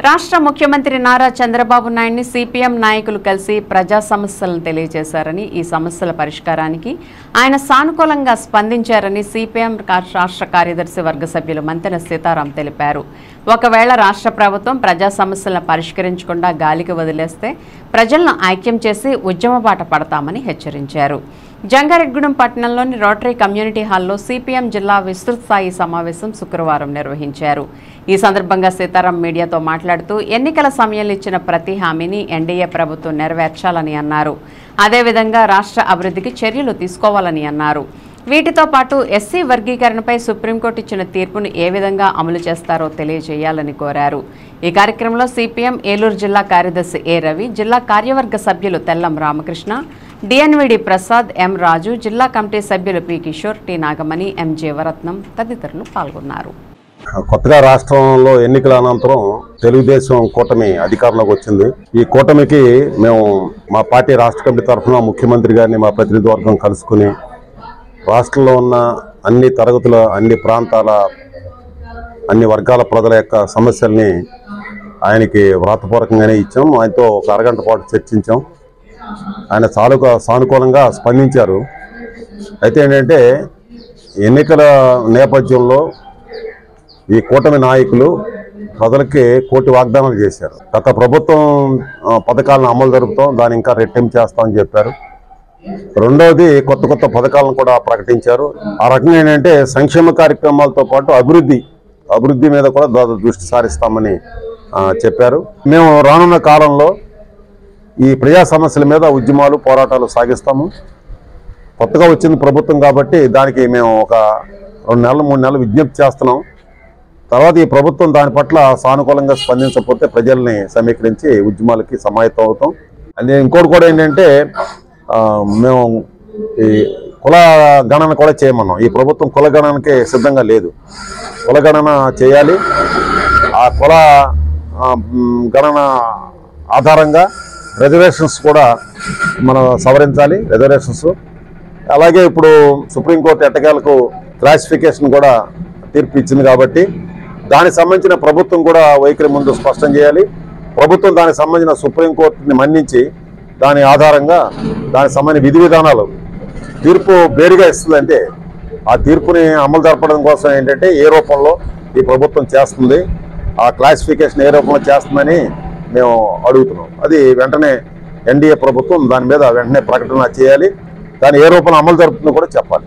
రాష్ట్ర ముఖ్యమంత్రి నారా చంద్రబాబు నాయుడిని సిపిఎం నాయకులు కలిసి ప్రజా సమస్యలను తెలియజేశారని, ఈ సమస్యల పరిష్కారానికి ఆయన సానుకూలంగా స్పందించారని సిపిఎం రాష్ట్ర కార్యదర్శి వర్గ సభ్యులు మంతెన సీతారాం తెలిపారు. ఒకవేళ రాష్ట్ర ప్రభుత్వం ప్రజా సమస్యలను పరిష్కరించకుండా గాలికి వదిలేస్తే ప్రజలను ఐక్యం చేసి ఉద్యమ బాట పడతామని హెచ్చరించారు. జంగారెడ్డిగూడెం పట్టణంలోని రోటరీ కమ్యూనిటీ హాల్లో సిపిఎం జిల్లా విస్తృత స్థాయి సమావేశం శుక్రవారం నిర్వహించారు. ఈ సందర్భంగా సీతారాం మీడియాతో మాట్లాడుతూ ఎన్నికల సమయంలో ఇచ్చిన ప్రతి హామీని ఎన్డీఏ ప్రభుత్వం నెరవేర్చాలని అన్నారు. అదేవిధంగా రాష్ట్ర అభివృద్ధికి చర్యలు తీసుకోవాలని అన్నారు. వీటితో పాటు ఎస్సీ వర్గీకరణపై సుప్రీంకోర్టు ఇచ్చిన తీర్పును ఏ విధంగా అమలు చేస్తారో తెలియజేయాలని కోరారు. ఈ కార్యక్రమంలో సిపిఎం ఏలూరు జిల్లా కార్యదర్శి ఏ రవి, జిల్లా కార్యవర్గ సభ్యులు తెల్లం రామకృష్ణ, డిఎన్విడి ప్రసాద్, ఎం రాజు, జిల్లా కమిటీ సభ్యులు పి కిషోర్, టి నాగమణి, ఎం జీవరత్నం తదితరులు పాల్గొన్నారు. కొత్తగా రాష్ట్రంలో ఎన్నికల అనంతరం తెలుగుదేశం కూటమి అధికారంలోకి వచ్చింది. ఈ కూటమికి మేము మా పార్టీ రాష్ట్ర కమిటీ తరఫున ముఖ్యమంత్రి గారిని మా ప్రతినిధి వర్గం కలుసుకుని రాష్ట్రంలో ఉన్న అన్ని తరగతుల, అన్ని ప్రాంతాల, అన్ని వర్గాల ప్రజల యొక్క సమస్యల్ని ఆయనకి వ్రాతపూర్వకంగానే ఇచ్చాం. ఆయనతో ఒక అరగంట పాటు చర్చించాం. ఆయన సానుకూలంగా స్పందించారు. అయితే ఏంటంటే ఎన్నికల నేపథ్యంలో ఈ కూటమి నాయకులు ప్రజలకి కోటి వాగ్దానాలు చేశారు. గత ప్రభుత్వం పథకాలను అమలు జరుపుతాం, దాన్ని ఇంకా రెట్టింపు చేస్తామని చెప్పారు. రెండవది కొత్త కొత్త పథకాలను కూడా ప్రకటించారు. ఆ రకంగా ఏంటంటే సంక్షేమ కార్యక్రమాలతో పాటు అభివృద్ధి మీద కూడా దృష్టి సారిస్తామని చెప్పారు. మేము రానున్న కాలంలో ఈ ప్రజా సమస్యల మీద ఉద్యమాలు, పోరాటాలు సాగిస్తాము. కొత్తగా వచ్చింది ప్రభుత్వం కాబట్టి దానికి మేము ఒక 2 నెలలు 3 నెలలు విజ్ఞప్తి చేస్తున్నాం. తర్వాత ఈ ప్రభుత్వం దాని పట్ల సానుకూలంగా స్పందించకపోతే ప్రజల్ని సమీకరించి ఉద్యమాలకి సమాయత్తం అవుతాం. అదే ఇంకోటి కూడా ఏంటంటే మేము ఈ కుల గణన కూడా చేయమన్నాం. ఈ ప్రభుత్వం కుల గణనకి సిద్ధంగా లేదు. కుల గణన చేయాలి. ఆ కుల గణన ఆధారంగా రిజర్వేషన్స్ కూడా మనం సవరించాలి. రిజర్వేషన్స్ అలాగే ఇప్పుడు సుప్రీంకోర్టు ఎట్టకేలకు క్లాసిఫికేషన్ కూడా తీర్పు ఇచ్చింది కాబట్టి దానికి సంబంధించిన ప్రభుత్వం కూడా వైఖరి ముందు స్పష్టం చేయాలి. ప్రభుత్వం దానికి సంబంధించిన సుప్రీంకోర్టుని మన్నించి దాని ఆధారంగా దానికి సంబంధించిన విధి విధానాలు తీర్పు బేరుగా ఇస్తుందంటే ఆ తీర్పుని అమలు జరపడం కోసం ఏంటంటే ఏ రూపంలో ఈ ప్రభుత్వం చేస్తుంది, ఆ క్లాసిఫికేషన్ ఏ రూపంలో చేస్తుందని మేము అడుగుతున్నాం. అది వెంటనే ఎన్డీఏ ప్రభుత్వం దాని మీద వెంటనే ప్రకటన చేయాలి. దాన్ని ఏ రూపంలో అమలు జరుపుతుందో కూడా చెప్పాలి.